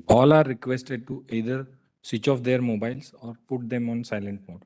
All are requested to either switch off their mobiles or put them on silent mode.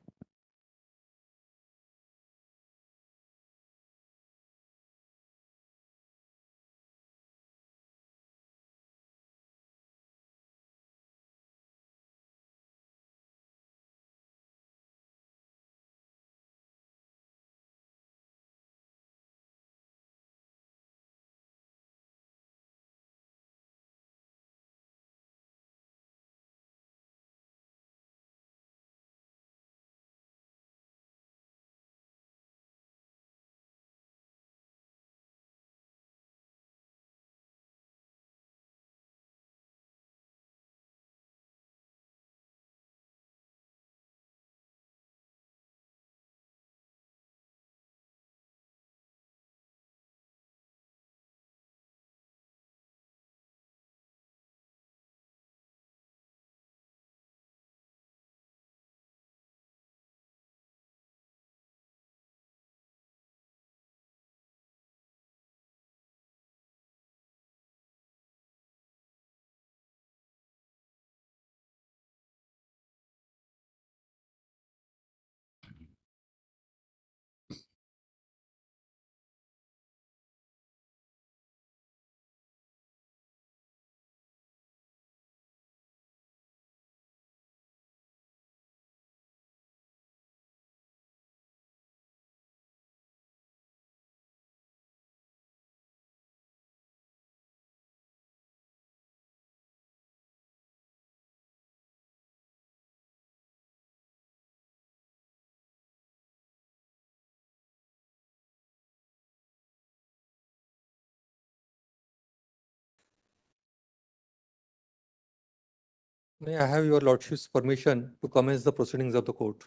May I have your lordship's permission to commence the proceedings of the court?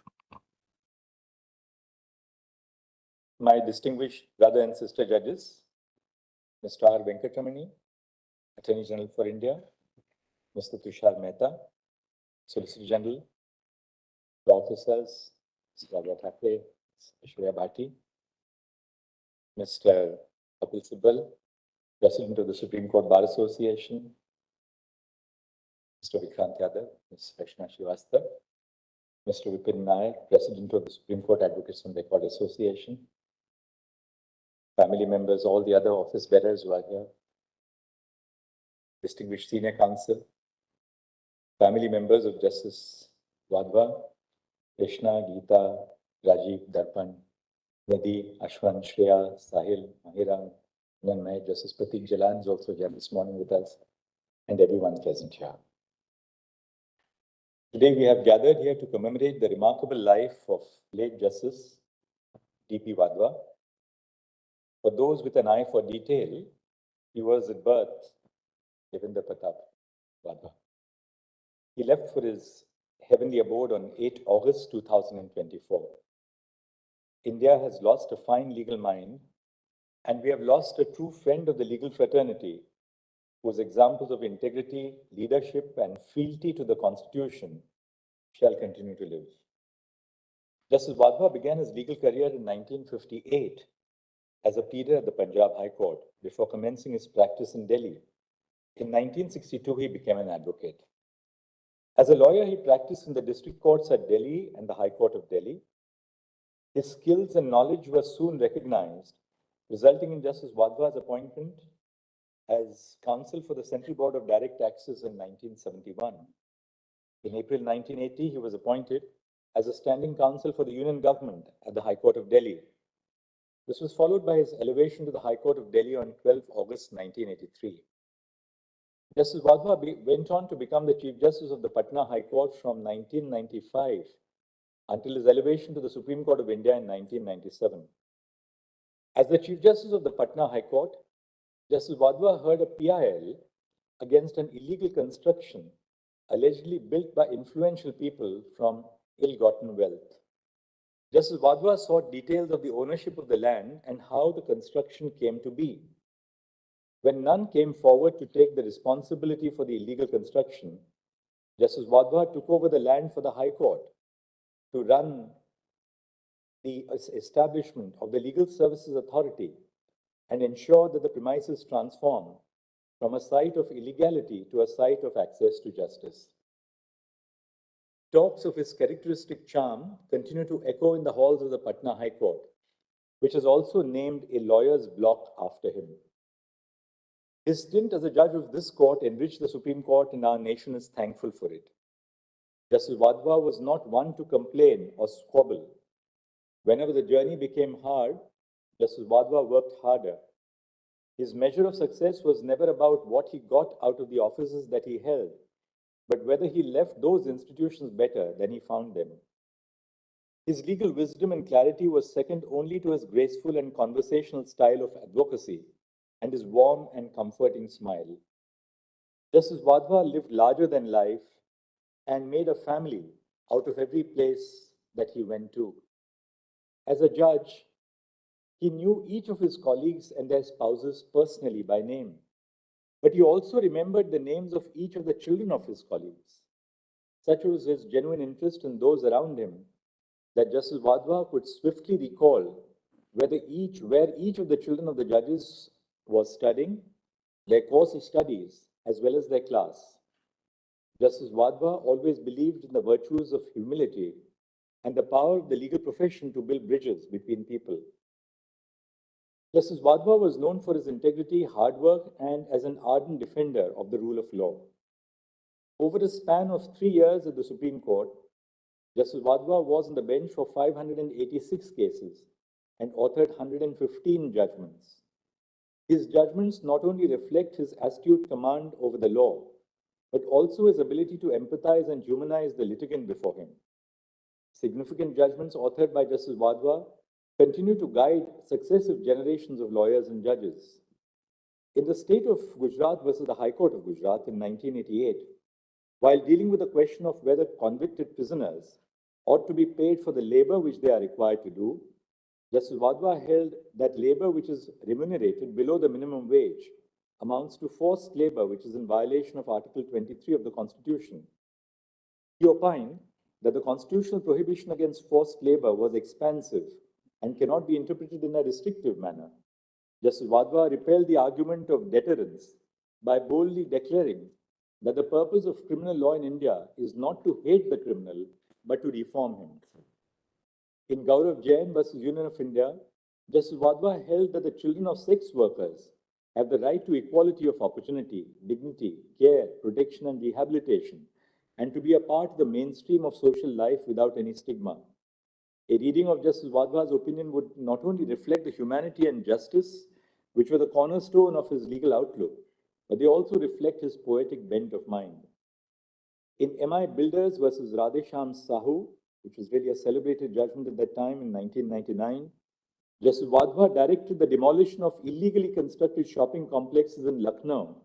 My distinguished brother and sister judges, Mr. R. Venkatramani, Attorney General for India, Mr. Tushar Mehta, Solicitor General, the officers, Mr. Wadhwa Thackeray, Aishwarya Bhati, Mr. Kapil Sibal, President of the Supreme Court Bar Association, Mr. Vikrant Yadav, Ms. Rashna Srivastava, Mr. Vipin Nair, President of the Supreme Court Advocates on Record Association, family members, all the other office bearers who are here, distinguished senior counsel, family members of Justice Wadhwa, Krishna, Geeta, Rajiv, Darpan, Nidhi, Ashwan, Shreya, Sahil, Mahira, Nanmay, Justice Pratik Jalan is also here this morning with us, and everyone present here. Today we have gathered here to commemorate the remarkable life of late Justice D.P. Wadhwa. For those with an eye for detail, he was at birth Devendra Pratap Wadhwa. He left for his heavenly abode on 8 August 2024. India has lost a fine legal mind, and we have lost a true friend of the legal fraternity, whose examples of integrity, leadership, and fealty to the Constitution shall continue to live. Justice Wadhwa began his legal career in 1958 as a pleader at the Punjab High Court before commencing his practice in Delhi. In 1962, he became an advocate. As a lawyer, he practiced in the district courts at Delhi and the High Court of Delhi. His skills and knowledge were soon recognized, resulting in Justice Wadhwa's appointment as counsel for the Central Board of Direct Taxes in 1971. In April 1980, he was appointed as a standing counsel for the Union Government at the High Court of Delhi. This was followed by his elevation to the High Court of Delhi on 12 August 1983. Justice Wadhwa went on to become the Chief Justice of the Patna High Court from 1995 until his elevation to the Supreme Court of India in 1997. As the Chief Justice of the Patna High Court, Justice Wadhwa heard a PIL against an illegal construction allegedly built by influential people from ill-gotten wealth. Justice Wadhwa sought details of the ownership of the land and how the construction came to be. When none came forward to take the responsibility for the illegal construction, Justice Wadhwa took over the land for the High Court to run the establishment of the Legal Services Authority and ensure that the premises transformed from a site of illegality to a site of access to justice. Talks of his characteristic charm continue to echo in the halls of the Patna High Court, which has also named a lawyer's block after him. His stint as a judge of this court enriched the Supreme Court, and our nation is thankful for it. Justice Wadhwa was not one to complain or squabble. Whenever the journey became hard, Justice Wadhwa worked harder. His measure of success was never about what he got out of the offices that he held, but whether he left those institutions better than he found them. His legal wisdom and clarity was second only to his graceful and conversational style of advocacy and his warm and comforting smile. Justice Wadhwa lived larger than life and made a family out of every place that he went to. As a judge, he knew each of his colleagues and their spouses personally by name, but he also remembered the names of each of the children of his colleagues. Such was his genuine interest in those around him that Justice Wadhwa could swiftly recall where each of the children of the judges was studying, their course of studies, as well as their class. Justice Wadhwa always believed in the virtues of humility and the power of the legal profession to build bridges between people. Justice Wadhwa was known for his integrity, hard work, and as an ardent defender of the rule of law. Over a span of 3 years at the Supreme Court, Justice Wadhwa was on the bench for 586 cases and authored 115 judgments. His judgments not only reflect his astute command over the law, but also his ability to empathize and humanize the litigant before him. Significant judgments authored by Justice Wadhwa continue to guide successive generations of lawyers and judges. In the state of Gujarat versus the High Court of Gujarat in 1988, while dealing with the question of whether convicted prisoners ought to be paid for the labor which they are required to do, Justice Wadhwa held that labor which is remunerated below the minimum wage amounts to forced labor, which is in violation of Article 23 of the Constitution. He opined that the constitutional prohibition against forced labor was expansive and cannot be interpreted in a restrictive manner. Justice Wadhwa repelled the argument of deterrence by boldly declaring that the purpose of criminal law in India is not to hate the criminal, but to reform him. In Gaurav Jain versus Union of India, Justice Wadhwa held that the children of sex workers have the right to equality of opportunity, dignity, care, protection, and rehabilitation, and to be a part of the mainstream of social life without any stigma. A reading of Justice Wadhwa's opinion would not only reflect the humanity and justice, which were the cornerstone of his legal outlook, but they also reflect his poetic bent of mind. In M.I. Builders versus Radhesham Sahu, which was really a celebrated judgment at that time in 1999, Justice Wadhwa directed the demolition of illegally constructed shopping complexes in Lucknow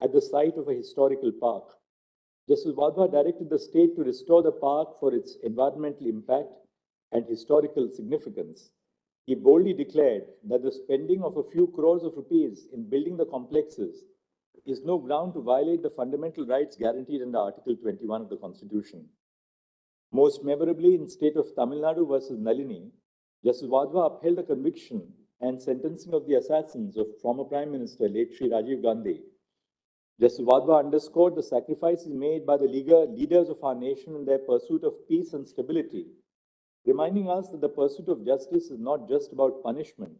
at the site of a historical park. Justice Wadhwa directed the state to restore the park for its environmental impact and historical significance. He boldly declared that the spending of a few crores of rupees in building the complexes is no ground to violate the fundamental rights guaranteed under Article 21 of the Constitution. Most memorably, in state of Tamil Nadu versus Nalini, Justice Wadhwa upheld the conviction and sentencing of the assassins of former Prime Minister late Sri Rajiv Gandhi. Justice Wadhwa underscored the sacrifices made by the leaders of our nation in their pursuit of peace and stability, reminding us that the pursuit of justice is not just about punishment,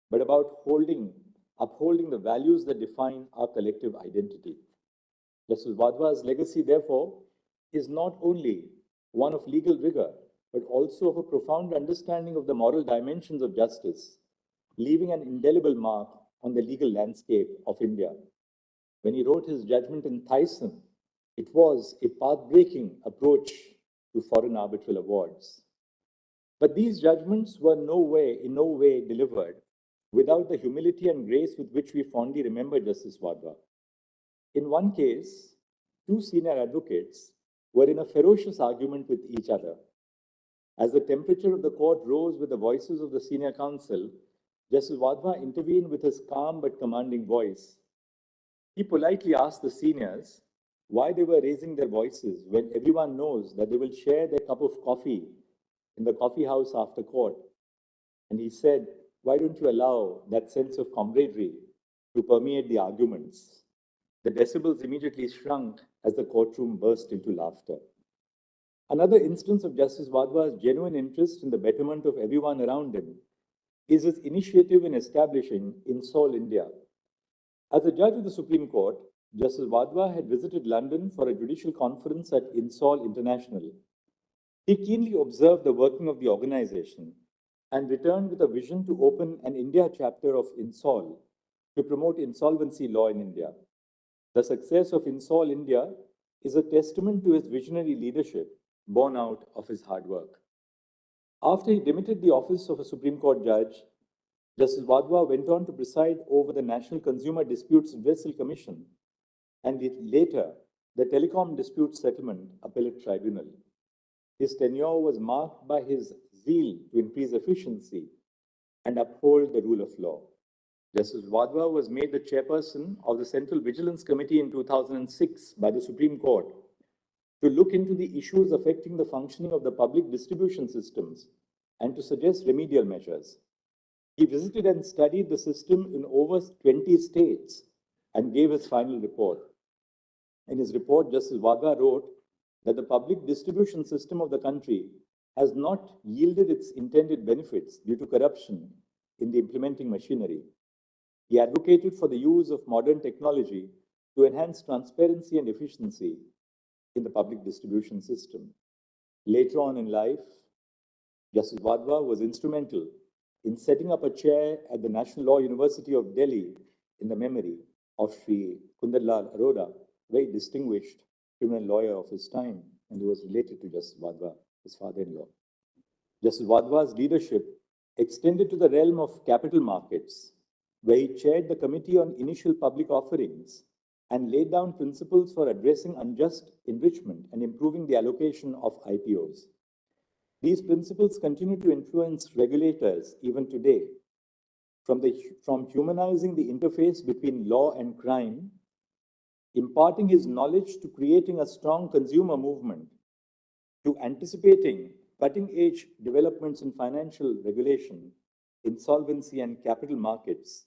but about upholding the values that define our collective identity. Justice Wadhwa's legacy, therefore, is not only one of legal rigor, but also of a profound understanding of the moral dimensions of justice, leaving an indelible mark on the legal landscape of India. When he wrote his judgment in Thyssen, it was a path-breaking approach to foreign arbitral awards. But these judgments were in no way delivered without the humility and grace with which we fondly remember Justice Wadhwa. In one case, two senior advocates were in a ferocious argument with each other. As the temperature of the court rose with the voices of the senior counsel, Justice Wadhwa intervened with his calm but commanding voice. He politely asked the seniors why they were raising their voices when everyone knows that they will share their cup of coffee in the coffee house after court. And he said, why don't you allow that sense of camaraderie to permeate the arguments? The decibels immediately shrunk as the courtroom burst into laughter. Another instance of Justice Wadhwa's genuine interest in the betterment of everyone around him is his initiative in establishing INSOL India. As a judge of the Supreme Court, Justice Wadhwa had visited London for a judicial conference at INSOL International. He keenly observed the working of the organization and returned with a vision to open an India chapter of INSOL to promote insolvency law in India. The success of INSOL India is a testament to his visionary leadership born out of his hard work. After he demitted the office of a Supreme Court judge, Justice Wadhwa went on to preside over the National Consumer Disputes Redressal Commission and later the Telecom Dispute Settlement Appellate Tribunal. His tenure was marked by his zeal to increase efficiency and uphold the rule of law. Justice Wadhwa was made the chairperson of the Central Vigilance Committee in 2006 by the Supreme Court to look into the issues affecting the functioning of the public distribution systems and to suggest remedial measures. He visited and studied the system in over 20 states and gave his final report. In his report, Justice Wadhwa wrote that the public distribution system of the country has not yielded its intended benefits due to corruption in the implementing machinery. He advocated for the use of modern technology to enhance transparency and efficiency in the public distribution system. Later on in life, Justice Wadhwa was instrumental in setting up a chair at the National Law University of Delhi in the memory of Sri Kundarlal Arora, very distinguished criminal lawyer of his time, and who was related to Justice Wadhwa, his father-in-law. Justice Wadhwa's leadership extended to the realm of capital markets, where he chaired the Committee on Initial Public Offerings and laid down principles for addressing unjust enrichment and improving the allocation of IPOs. These principles continue to influence regulators even today, from humanizing the interface between law and crime, imparting his knowledge to creating a strong consumer movement, to anticipating cutting-edge developments in financial regulation, insolvency, and capital markets.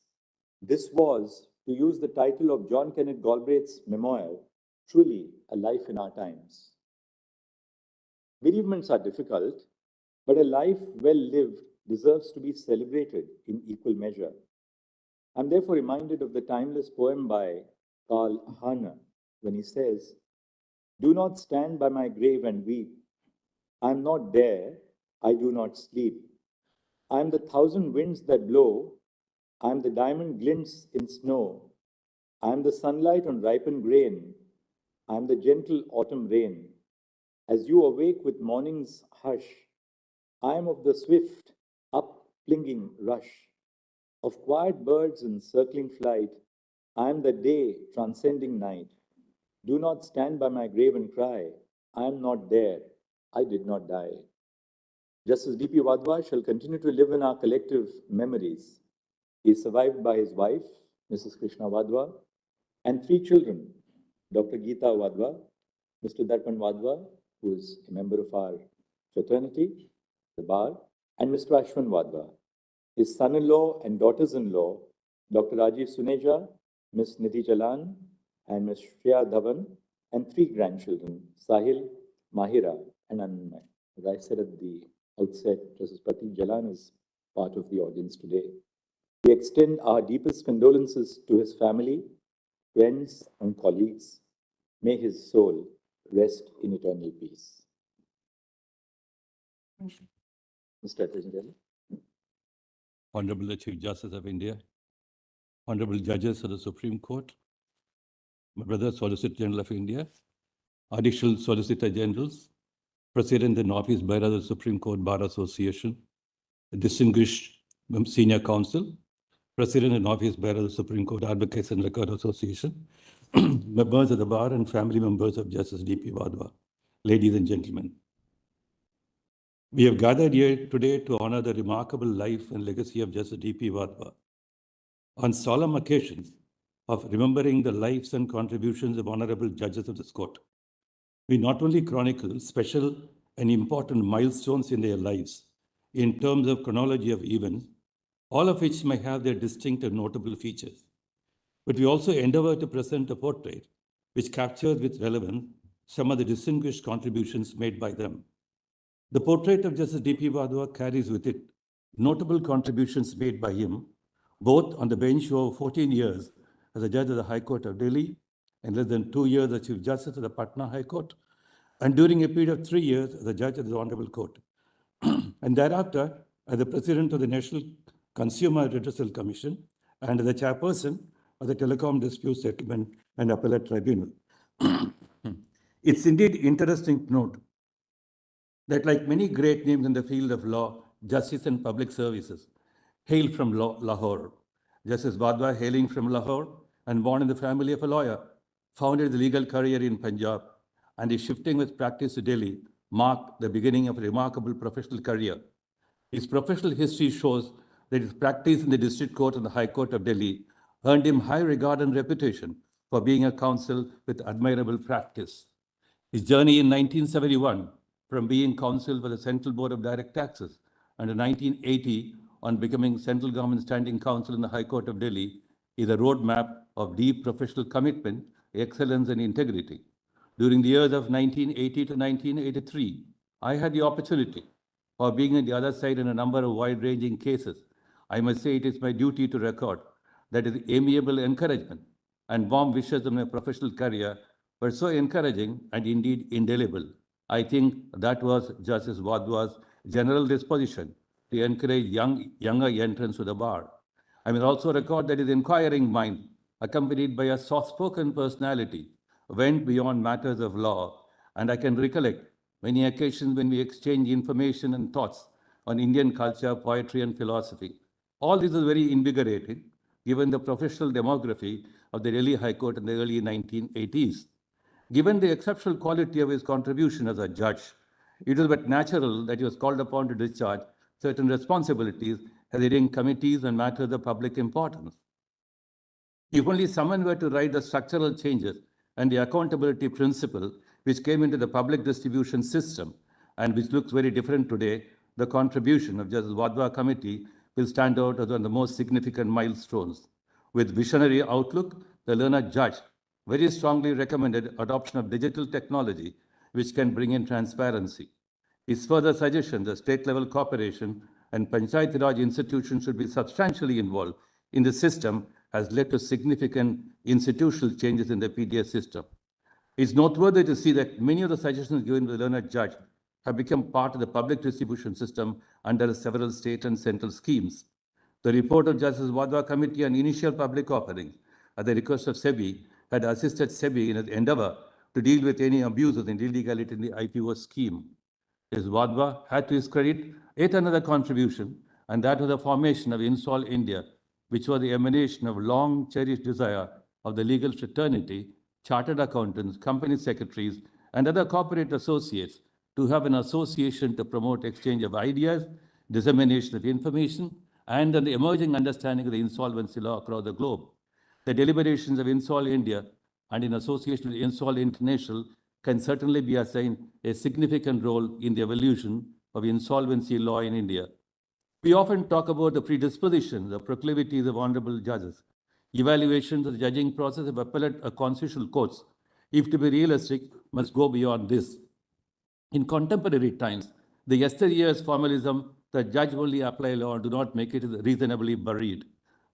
This was, to use the title of John Kenneth Galbraith's memoir, truly a life in our times. Bereavements are difficult, but a life well lived deserves to be celebrated in equal measure. I'm therefore reminded of the timeless poem by Karl Hahn when he says, "Do not stand by my grave and weep. I am not there, I do not sleep. I am the thousand winds that blow. I am the diamond glints in snow. I am the sunlight on ripened grain. I am the gentle autumn rain. As you awake with morning's hush, I am of the swift, up-plinging rush of quiet birds in circling flight. I am the day transcending night. Do not stand by my grave and cry, I am not there, I did not die." Justice D.P. Wadhwa shall continue to live in our collective memories. He is survived by his wife, Mrs. Krishna Wadhwa, and 3 children, Dr. Geeta Wadhwa, Mr. Darpan Wadhwa, who is a member of our fraternity, the bar, and Mr. Ashwin Wadhwa. His son-in-law and daughters-in-law, Dr. Rajiv Suneja, Ms. Nidhi Jalan, and Ms. Shreya Dhawan, and 3 grandchildren, Sahil, Mahira, and Anmay. As I said at the outset, Justice Pratik Jalan is part of the audience today. We extend our deepest condolences to his family, friends, and colleagues. May his soul rest in eternal peace. Mr. Attorney General. Honorable Chief Justice of India, Honorable Judges of the Supreme Court, my brother Solicitor General of India, Additional Solicitor Generals, President and Office Bearer of the Supreme Court Bar Association, distinguished Senior Counsel, President and Office Bearer of the Supreme Court Advocates and Record Association, members of the Bar and family members of Justice D.P. Wadhwa, ladies and gentlemen. We have gathered here today to honor the remarkable life and legacy of Justice D.P. Wadhwa. On solemn occasions of remembering the lives and contributions of honorable judges of this court, we not only chronicle special and important milestones in their lives in terms of chronology of events, all of which may have their distinct and notable features. but we also endeavor to present a portrait which captures with relevance some of the distinguished contributions made by them. The portrait of Justice D.P. Wadhwa carries with it notable contributions made by him, both on the bench over 14 years as a judge of the High Court of Delhi and less than 2 years as Chief Justice of the Patna High Court, and during a period of 3 years as a judge of the Hon'ble Court, and thereafter as the President of the National Consumer Redressal Commission and the Chairperson of the Telecom Dispute Settlement and Appellate Tribunal. It's indeed interesting to note that, like many great names in the field of law, justice, and public services, hail from Lahore. Justice Wadhwa, hailing from Lahore and born in the family of a lawyer, founded the legal career in Punjab, and his shifting with practice to Delhi marked the beginning of a remarkable professional career. His professional history shows that his practice in the District Court and the High Court of Delhi earned him high regard and reputation for being a counsel with admirable practice. His journey in 1971, from being counsel for the Central Board of Direct Taxes, and in 1980 on becoming Central Government Standing Counsel in the High Court of Delhi, is a roadmap of deep professional commitment, excellence, and integrity. During the years of 1980 to 1983, I had the opportunity of being on the other side in a number of wide-ranging cases. I must say it is my duty to record that his amiable encouragement and warm wishes in my professional career were so encouraging and indeed indelible. I think that was Justice Wadhwa's general disposition to encourage younger entrants to the bar. I may also record that his inquiring mind, accompanied by a soft-spoken personality, went beyond matters of law, and I can recollect many occasions when we exchanged information and thoughts on Indian culture, poetry, and philosophy. All this is very invigorating, given the professional demography of the Delhi High Court in the early 1980s. Given the exceptional quality of his contribution as a judge, it was but natural that he was called upon to discharge certain responsibilities heading committees and matters of public importance. If only someone were to write the structural changes and the accountability principle which came into the public distribution system and which looks very different today, the contribution of Justice Wadhwa Committee will stand out as one of the most significant milestones. With visionary outlook, the learned judge very strongly recommended adoption of digital technology which can bring in transparency. His further suggestion that state-level corporation and Panchayat Raj institutions should be substantially involved in the system has led to significant institutional changes in the PDS system. It's noteworthy to see that many of the suggestions given by the learned judge have become part of the public distribution system under several state and central schemes. The report of Justice Wadhwa Committee on initial public offerings at the request of SEBI had assisted SEBI in its endeavor to deal with any abuses and illegality in the IPO scheme. Justice Wadhwa had to his credit yet another contribution, and that was the formation of Install India, which was the emanation of long-cherished desire of the legal fraternity, chartered accountants, company secretaries, and other corporate associates to have an association to promote exchange of ideas, dissemination of information, and an emerging understanding of the insolvency law across the globe. The deliberations of Install India and in association with Install International can certainly be assigned a significant role in the evolution of insolvency law in India. We often talk about the predispositions, the proclivities of honorable judges. Evaluations of the judging process of appellate constitutional courts, if to be realistic, must go beyond this. In contemporary times, the yesteryear's formalism that judge only apply law do not make it reasonably buried.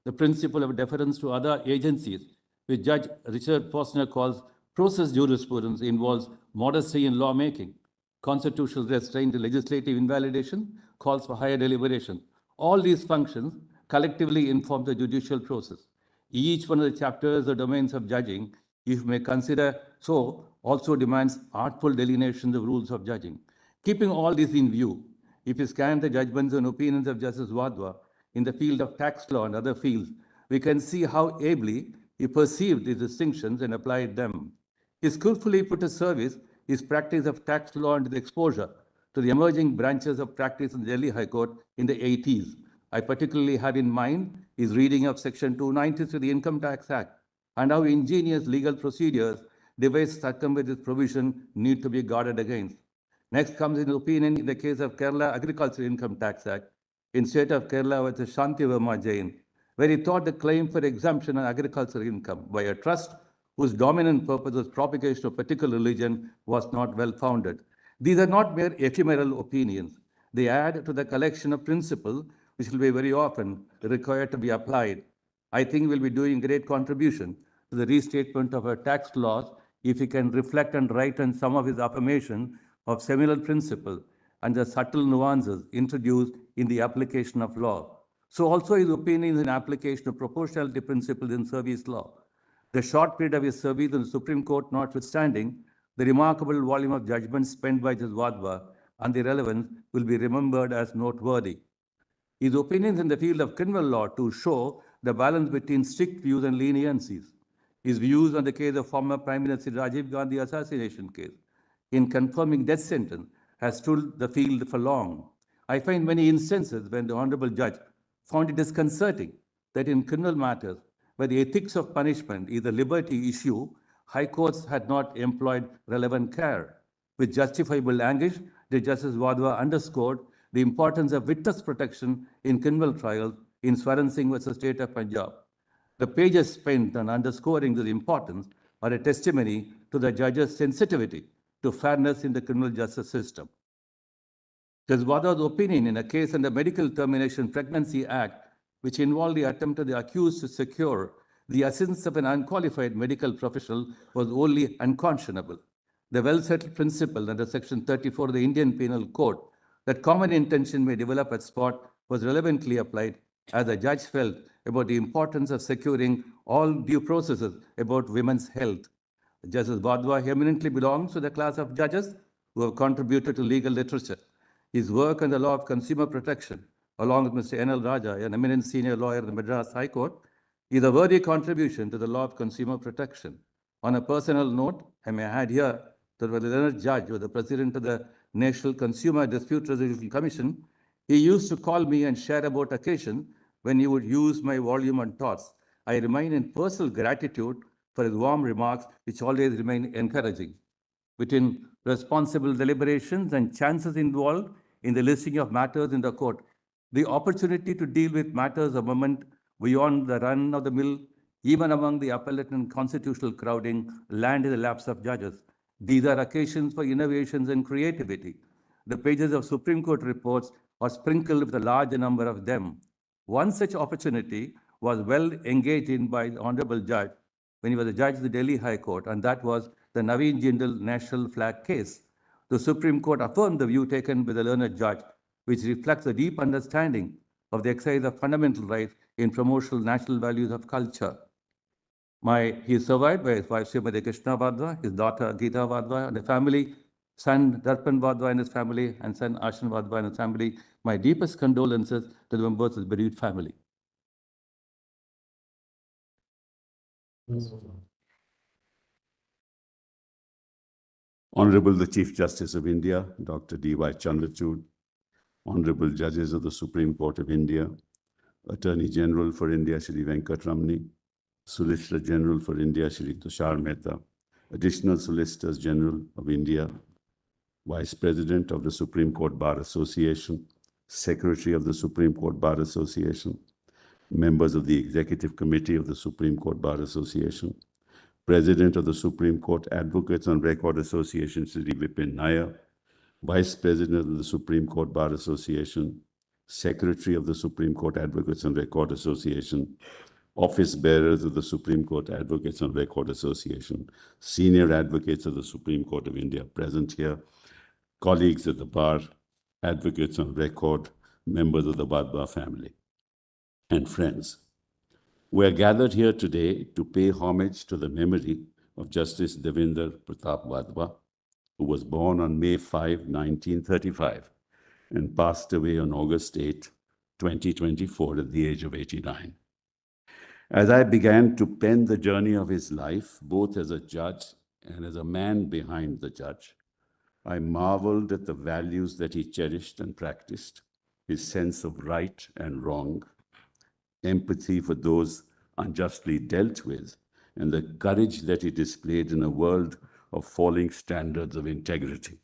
The principle of deference to other agencies, which Judge Richard Posner calls process jurisprudence, involves modesty in lawmaking. Constitutional restraint to legislative invalidation calls for higher deliberation. All these functions collectively inform the judicial process. Each one of the chapters or domains of judging, if you may consider so, also demands artful delineations of rules of judging. Keeping all this in view, if you scan the judgments and opinions of Justice Wadhwa in the field of tax law and other fields, we can see how ably he perceived these distinctions and applied them. He skillfully put to service his practice of tax law and the exposure to the emerging branches of practice in the Delhi High Court in the 80s. I particularly have in mind his reading of Section 290 of the Income Tax Act and how ingenious legal procedures devised to circumvent this provision need to be guarded against. Next comes his opinion in the case of Kerala Agricultural Income Tax Act in state of Kerala with Shanti Verma Jain, where he thought the claim for exemption on agricultural income by a trust whose dominant purpose was propagation of particular religion was not well founded. These are not mere ephemeral opinions. They add to the collection of principles which will be very often required to be applied. I think we'll be doing great contribution to the restatement of our tax laws if he can reflect and write on some of his affirmation of seminal principles and the subtle nuances introduced in the application of law. So also his opinions in application of proportionality principles in service law. The short period of his service in the Supreme Court notwithstanding, the remarkable volume of judgments spent by Justice Wadhwa and the relevance will be remembered as noteworthy. His opinions in the field of criminal law to show the balance between strict views and leniencies. His views on the case of former Prime Minister Rajiv Gandhi assassination case in confirming death sentence has stood the field for long. I find many instances when the Honorable Judge found it disconcerting that in criminal matters, where the ethics of punishment is a liberty issue, high courts had not employed relevant care. With justifiable anguish, the Justice Wadhwa underscored the importance of witness protection in criminal trials in Swaran Singh versus State of Punjab. The pages spent on underscoring this importance are a testimony to the judge's sensitivity to fairness in the criminal justice system. Justice Wadhwa's opinion in a case under Medical Termination Pregnancy Act, which involved the attempt of the accused to secure the assistance of an unqualified medical professional, was wholly unconscionable. The well-settled principle under Section 34 of the Indian Penal Code that common intention may develop at spot was relevantly applied, as the judge felt about the importance of securing all due processes about women's health. Justice Wadhwa eminently belongs to the class of judges who have contributed to legal literature. His work on the law of consumer protection, along with Mr. N.L. Raja, an eminent senior lawyer in the Madras High Court, is a worthy contribution to the law of consumer protection. On a personal note, I may add here that the learned judge was the president of the National Consumer Dispute Resolution Commission. He used to call me and share about occasion when he would use my volume on thoughts. I remain in personal gratitude for his warm remarks, which always remain encouraging. Between responsible deliberations and chances involved in the listing of matters in the court, the opportunity to deal with matters a moment beyond the run of the mill, even among the appellate and constitutional crowding, land in the laps of judges. These are occasions for innovations and creativity. The pages of Supreme Court reports are sprinkled with a large number of them. One such opportunity was well engaged in by the Honorable Judge when he was a judge of the Delhi High Court, and that was the Naveen Jindal national flag case. The Supreme Court affirmed the view taken by the learned judge, which reflects a deep understanding of the exercise of fundamental rights in promotional national values of culture. He is survived by his wife Srimati Krishna Wadhwa, his daughter Geeta Wadhwa, and the family, son Darpan Wadhwa and his family, and son Ashan Wadhwa and his family. My deepest condolences to the members of the bereaved family. Honorable the Chief Justice of India, Dr. D.Y. Chandrachud, Honorable Judges of the Supreme Court of India, Attorney General for India, Shri Venkat Ramani, Solicitor General for India, Shri Tushar Mehta, Additional Solicitors General of India, Vice President of the Supreme Court Bar Association, Secretary of the Supreme Court Bar Association, members of the Executive Committee of the Supreme Court Bar Association, President of the Supreme Court Advocates on Record Association, Shri Vipin Nair, Vice President of the Supreme Court Bar Association, Secretary of the Supreme Court Advocates on Record Association, Office Bearers of the Supreme Court Advocates on Record Association, Senior Advocates of the Supreme Court of India present here, colleagues at the Bar, Advocates on Record, members of the Wadhwa family, and friends. We are gathered here today to pay homage to the memory of Justice Devinder Pratap Wadhwa, who was born on May 5, 1935, and passed away on August 8, 2024, at the age of 89. As I began to pen the journey of his life, both as a judge and as a man behind the judge, I marveled at the values that he cherished and practiced, his sense of right and wrong, empathy for those unjustly dealt with, and the courage that he displayed in a world of falling standards of integrity.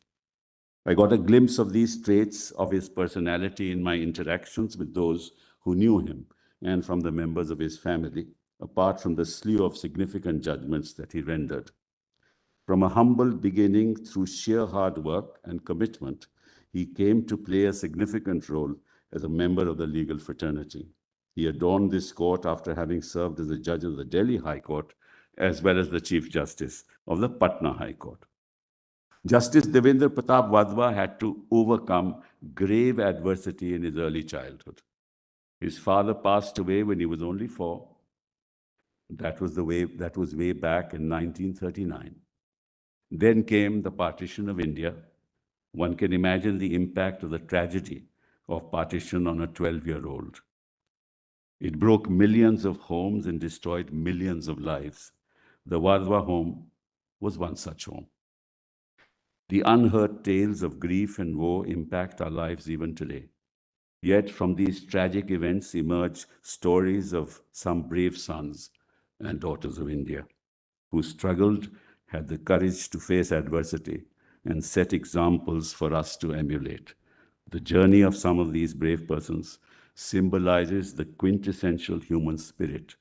I got a glimpse of these traits of his personality in my interactions with those who knew him, and from the members of his family, apart from the slew of significant judgments that he rendered. From a humble beginning through sheer hard work and commitment, he came to play a significant role as a member of the legal fraternity. He adorned this court after having served as a judge of the Delhi High Court, as well as the Chief Justice of the Patna High Court. Justice Devendra Pratap Wadhwa had to overcome grave adversity in his early childhood. His father passed away when he was only 4. That was way back in 1939. Then came the partition of India. One can imagine the impact of the tragedy of partition on a 12-year-old. It broke millions of homes and destroyed millions of lives. The Wadhwa home was one such home. The unheard tales of grief and woe impact our lives even today. Yet from these tragic events emerge stories of some brave sons and daughters of India who struggled, had the courage to face adversity, and set examples for us to emulate. The journey of some of these brave persons symbolizes the quintessential human spirit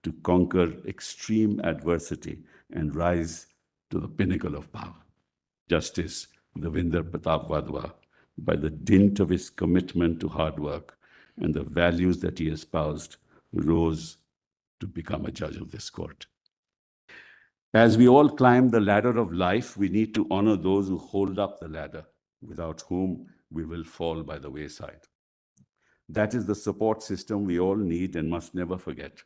to conquer extreme adversity and rise to the pinnacle of power. Justice Devendra Pratap Wadhwa, by the dint of his commitment to hard work and the values that he espoused, rose to become a judge of this court. As we all climb the ladder of life, we need to honor those who hold up the ladder, without whom we will fall by the wayside. That is the support system we all need and must never forget.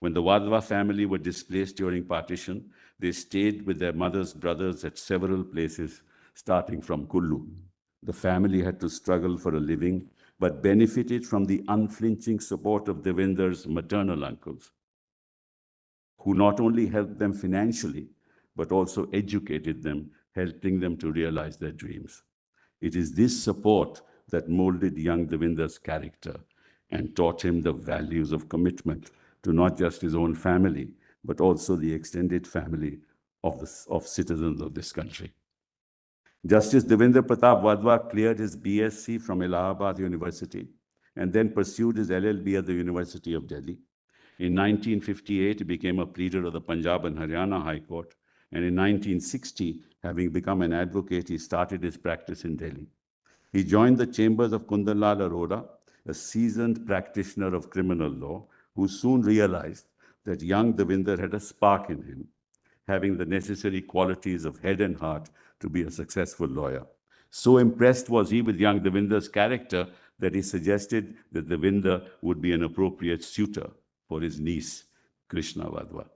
When the Wadhwa family were displaced during partition, they stayed with their mother's brothers at several places, starting from Kullu. The family had to struggle for a living, but benefited from the unflinching support of Devendra's maternal uncles, who not only helped them financially, but also educated them, helping them to realize their dreams. It is this support that molded young Devendra's character and taught him the values of commitment to not just his own family, but also the extended family of citizens of this country. Justice Devendra Pratap Wadhwa cleared his BSc from Allahabad University and then pursued his LLB at the University of Delhi. In 1958, he became a pleader of the Punjab and Haryana High Court, and in 1960, having become an advocate, he started his practice in Delhi. He joined the chambers of Kundanlal Arora, a seasoned practitioner of criminal law, who soon realized that young Devendra had a spark in him, having the necessary qualities of head and heart to be a successful lawyer. So impressed was he with young Devendra's character that he suggested that Devendra would be an appropriate suitor for his niece, Krishna Wadhwa.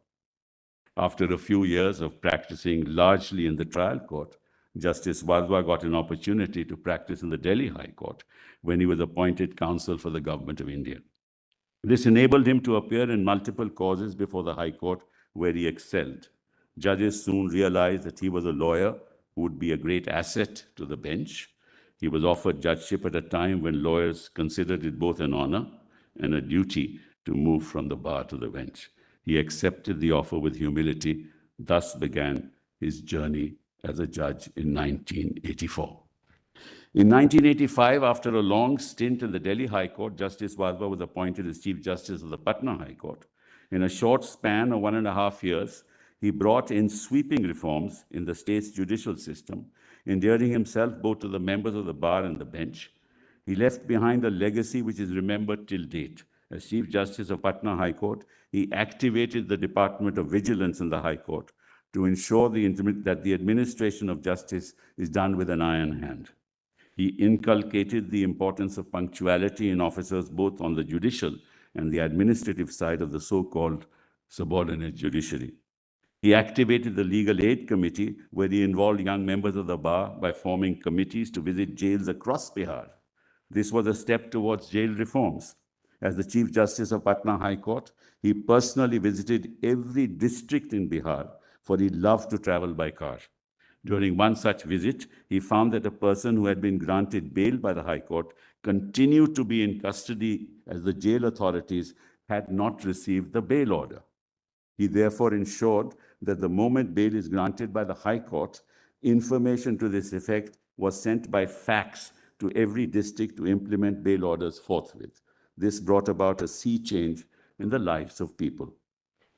After a few years of practicing largely in the trial court, Justice Wadhwa got an opportunity to practice in the Delhi High Court when he was appointed counsel for the Government of India. This enabled him to appear in multiple causes before the High Court, where he excelled. Judges soon realized that he was a lawyer who would be a great asset to the bench. He was offered judgeship at a time when lawyers considered it both an honor and a duty to move from the bar to the bench. He accepted the offer with humility. Thus began his journey as a judge in 1984. In 1985, after a long stint in the Delhi High Court, Justice Wadhwa was appointed as Chief Justice of the Patna High Court. In a short span of 1.5 years, he brought in sweeping reforms in the state's judicial system, endearing himself both to the members of the bar and the bench. He left behind a legacy which is remembered till date. As Chief Justice of Patna High Court, he activated the Department of Vigilance in the High Court to ensure that the administration of justice is done with an iron hand. He inculcated the importance of punctuality in officers both on the judicial and the administrative side of the so-called subordinate judiciary. He activated the Legal Aid Committee, where he involved young members of the bar by forming committees to visit jails across Bihar. This was a step towards jail reforms. As the Chief Justice of Patna High Court, he personally visited every district in Bihar, for he loved to travel by car. During one such visit, he found that a person who had been granted bail by the High Court continued to be in custody as the jail authorities had not received the bail order. He therefore ensured that the moment bail is granted by the High Court, information to this effect was sent by fax to every district to implement bail orders forthwith. This brought about a sea change in the lives of people.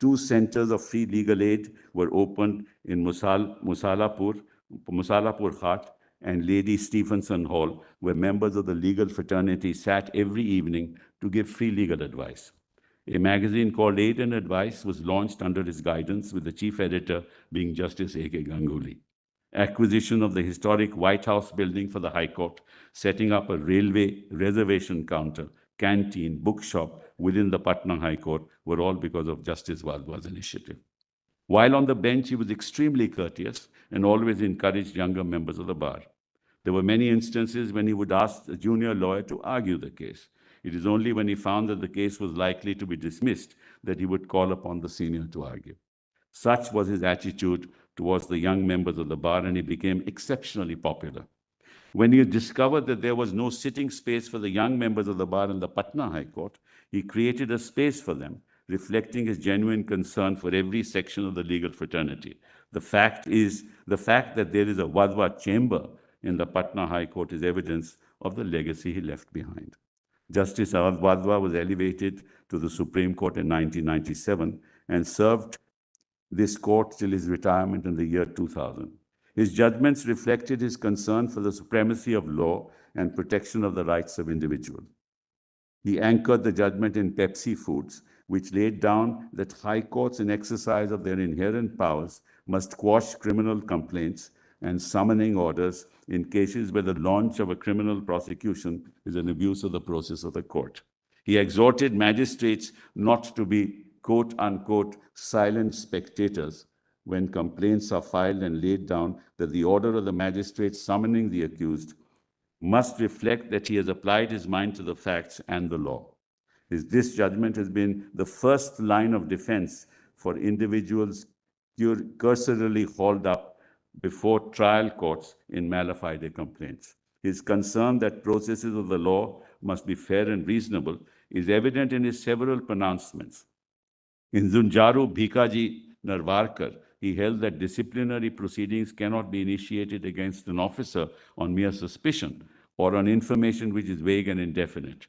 2 centers of free legal aid were opened in Musalapur Ghat and Lady Stephenson Hall, where members of the legal fraternity sat every evening to give free legal advice. A magazine called Aid and Advice was launched under his guidance, with the chief editor being Justice A.K. Ganguly. Acquisition of the historic White House building for the High Court, setting up a railway reservation counter, canteen, bookshop within the Patna High Court were all because of Justice Wadhwa's initiative. While on the bench, he was extremely courteous and always encouraged younger members of the bar. There were many instances when he would ask a junior lawyer to argue the case. It is only when he found that the case was likely to be dismissed that he would call upon the senior to argue. Such was his attitude towards the young members of the bar, and he became exceptionally popular. When he discovered that there was no sitting space for the young members of the bar in the Patna High Court, he created a space for them, reflecting his genuine concern for every section of the legal fraternity. The fact that there is a Wadhwa chamber in the Patna High Court is evidence of the legacy he left behind. Justice Wadhwa was elevated to the Supreme Court in 1997 and served this court till his retirement in the year 2000. His judgments reflected his concern for the supremacy of law and protection of the rights of individuals. He anchored the judgment in Pepsi Foods, which laid down that high courts, in exercise of their inherent powers, must quash criminal complaints and summoning orders in cases where the launch of a criminal prosecution is an abuse of the process of the court. He exhorted magistrates not to be quote unquote silent spectators when complaints are filed, and laid down that the order of the magistrate summoning the accused must reflect that he has applied his mind to the facts and the law. This judgment has been the first line of defense for individuals cursorily hauled up before trial courts in mala fide complaints. His concern that processes of the law must be fair and reasonable is evident in his several pronouncements. In Zunjaru Bhikaji Narvarkar, he held that disciplinary proceedings cannot be initiated against an officer on mere suspicion or on information which is vague and indefinite.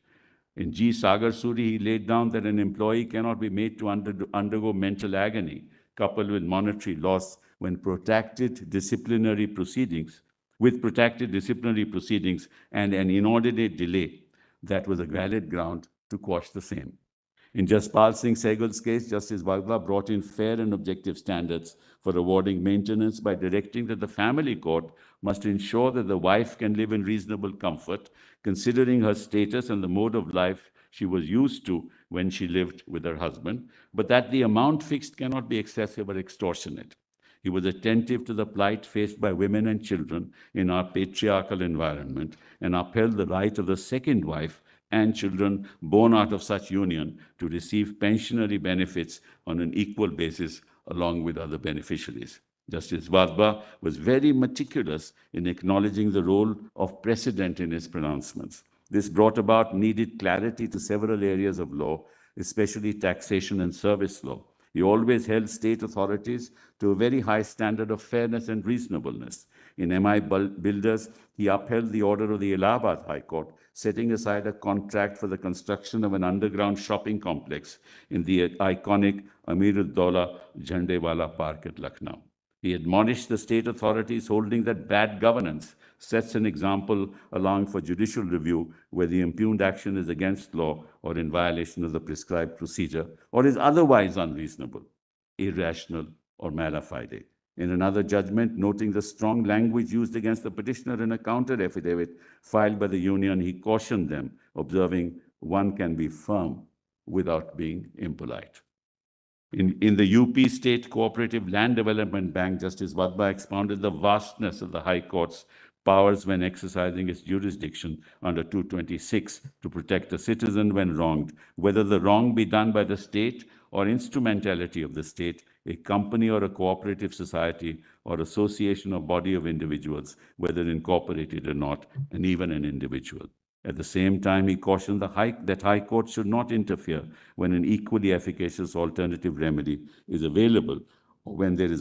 In G. Sagar Suri, he laid down that an employee cannot be made to undergo mental agony coupled with monetary loss when protracted disciplinary proceedings, and an inordinate delay that was a valid ground to quash the same. In Jaspal Singh Sehgal's case, Justice Wadhwa brought in fair and objective standards for awarding maintenance by directing that the family court must ensure that the wife can live in reasonable comfort, considering her status and the mode of life she was used to when she lived with her husband, but that the amount fixed cannot be excessive or extortionate. He was attentive to the plight faced by women and children in our patriarchal environment and upheld the right of the second wife and children born out of such union to receive pensionary benefits on an equal basis along with other beneficiaries. Justice Wadhwa was very meticulous in acknowledging the role of precedent in his pronouncements. This brought about needed clarity to several areas of law, especially taxation and service law. He always held state authorities to a very high standard of fairness and reasonableness. In MI Builders, he upheld the order of the Allahabad High Court, setting aside a contract for the construction of an underground shopping complex in the iconic Amirud-Daulah Jhandewala Park at Lucknow. He admonished the state authorities, holding that bad governance sets an example allowing for judicial review where the impugned action is against law or in violation of the prescribed procedure or is otherwise unreasonable, irrational, or mala fide. In another judgment, noting the strong language used against the petitioner in a counter affidavit filed by the union, he cautioned them, observing, one can be firm without being impolite. In the UP State Cooperative Land Development Bank, Justice Wadhwa expounded the vastness of the High Court's powers when exercising its jurisdiction under 226 to protect the citizen when wronged, whether the wrong be done by the state or instrumentality of the state, a company or a cooperative society or association or body of individuals, whether incorporated or not, and even an individual. At the same time, he cautioned that High Court should not interfere when an equally efficacious alternative remedy is available, or when there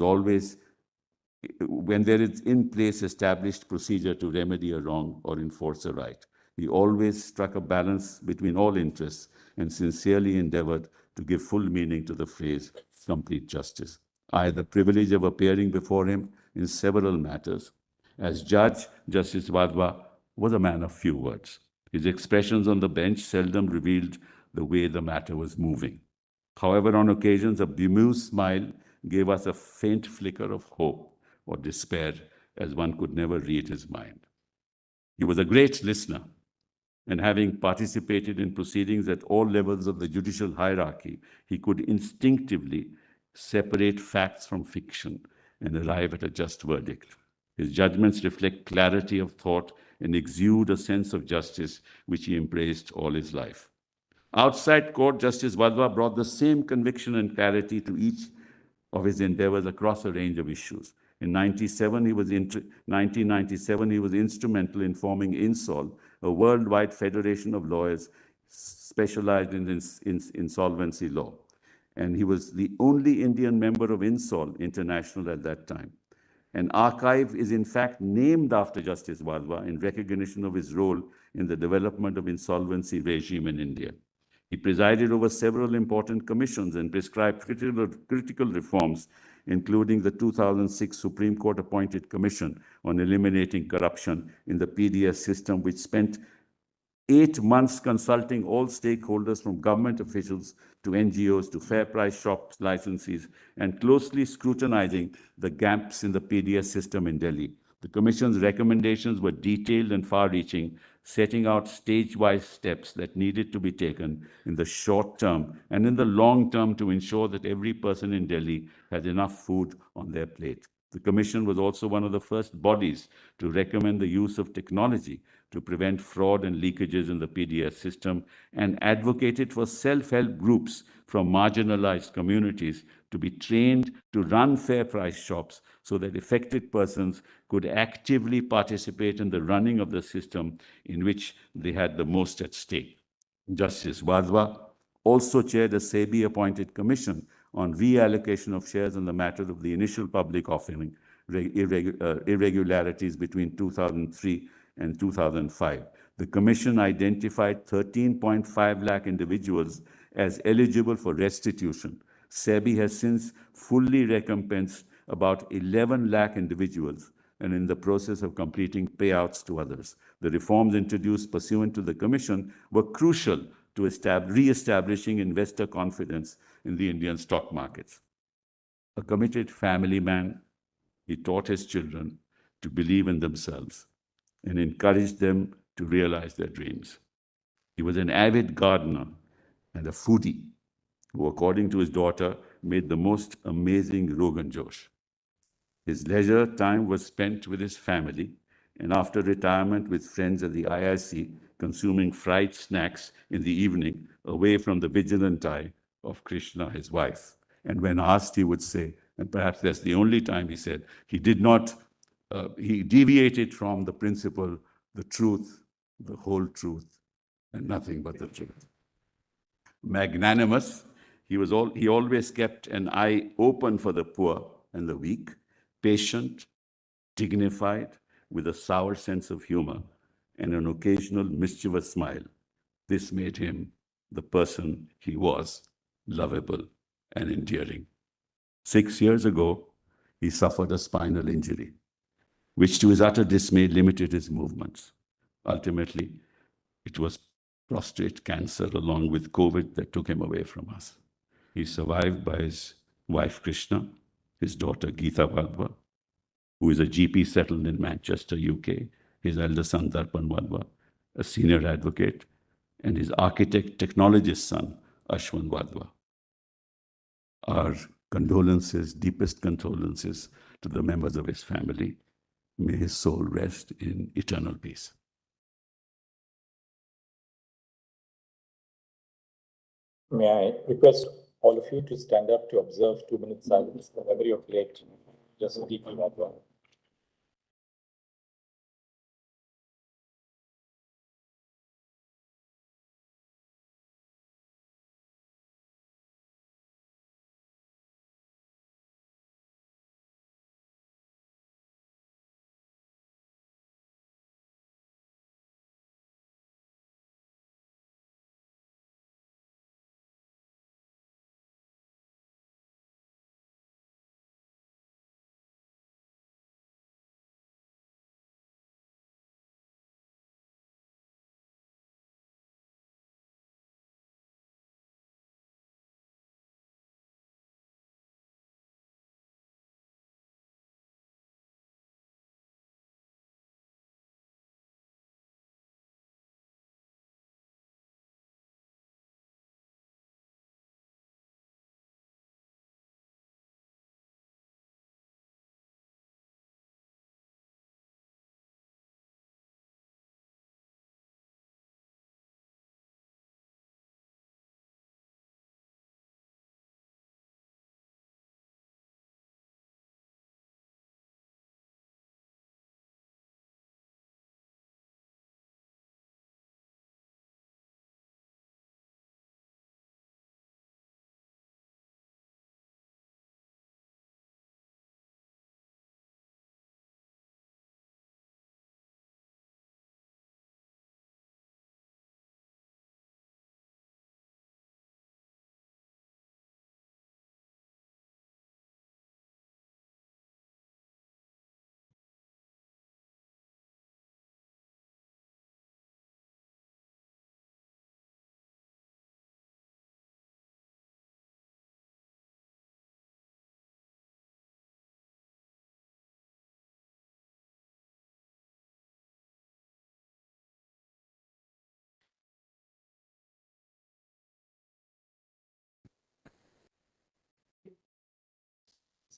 is in place established procedure to remedy a wrong or enforce a right. he always struck a balance between all interests and sincerely endeavored to give full meaning to the phrase complete justice. I had the privilege of appearing before him in several matters. As judge, Justice Wadhwa was a man of few words. His expressions on the bench seldom revealed the way the matter was moving. However, on occasions, a bemused smile gave us a faint flicker of hope or despair, as one could never read his mind. He was a great listener, and having participated in proceedings at all levels of the judicial hierarchy, he could instinctively separate facts from fiction and arrive at a just verdict. His judgments reflect clarity of thought and exude a sense of justice which he embraced all his life. Outside court, Justice Wadhwa brought the same conviction and clarity to each of his endeavors across a range of issues. In 1997, he was instrumental in forming INSOL, a worldwide federation of lawyers specialized in insolvency law. And he was the only Indian member of INSOL International at that time. An archive is in fact named after Justice Wadhwa in recognition of his role in the development of insolvency regime in India. He presided over several important commissions and prescribed critical reforms, including the 2006 Supreme Court appointed Commission on Eliminating Corruption in the PDS system, which spent 8 months consulting all stakeholders from government officials to NGOs to fair price shops licensees and closely scrutinizing the gaps in the PDS system in Delhi. The Commission's recommendations were detailed and far-reaching, setting out stage-wise steps that needed to be taken in the short term and in the long term to ensure that every person in Delhi had enough food on their plate. The Commission was also one of the first bodies to recommend the use of technology to prevent fraud and leakages in the PDS system and advocated for self-help groups from marginalized communities to be trained to run fair price shops so that affected persons could actively participate in the running of the system in which they had the most at stake. Justice Wadhwa also chaired a SEBI-appointed commission on reallocation of shares in the matter of the initial public offering irregularities between 2003 and 2005. The commission identified 13.5 lakh individuals as eligible for restitution. SEBI has since fully recompensed about 11 lakh individuals and in the process of completing payouts to others. The reforms introduced pursuant to the commission were crucial to re-establishing investor confidence in the Indian stock markets. A committed family man, he taught his children to believe in themselves and encouraged them to realize their dreams. He was an avid gardener and a foodie who, according to his daughter, made the most amazing Rogan Josh. His leisure time was spent with his family, and after retirement with friends at the IIC, consuming fried snacks in the evening away from the vigilant eye of Krishna, his wife. And when asked, he would say, and perhaps that's the only time he said, he deviated from the principle, the truth, the whole truth, and nothing but the truth. Magnanimous, he always kept an eye open for the poor and the weak, patient, dignified, with a sour sense of humor and an occasional mischievous smile. This made him the person he was, lovable and endearing. 6 years ago, he suffered a spinal injury, which to his utter dismay limited his movements. Ultimately, it was prostate cancer along with COVID that took him away from us. He's survived by his wife Krishna, his daughter Geeta Wadhwa, who is a GP settled in Manchester, UK, his elder son Darpan Wadhwa, a senior advocate, and his architect technologist son Ashwin Wadhwa. Our condolences, deepest condolences to the members of his family. May his soul rest in eternal peace. May I request all of you to stand up to observe 2 minutes silence in memory of late Justice D.P. Wadhwa.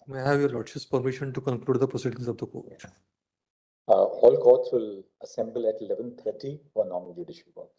May I have your lordship's permission to conclude the proceedings of the court? All courts will assemble at 11:30 for normal judicial work.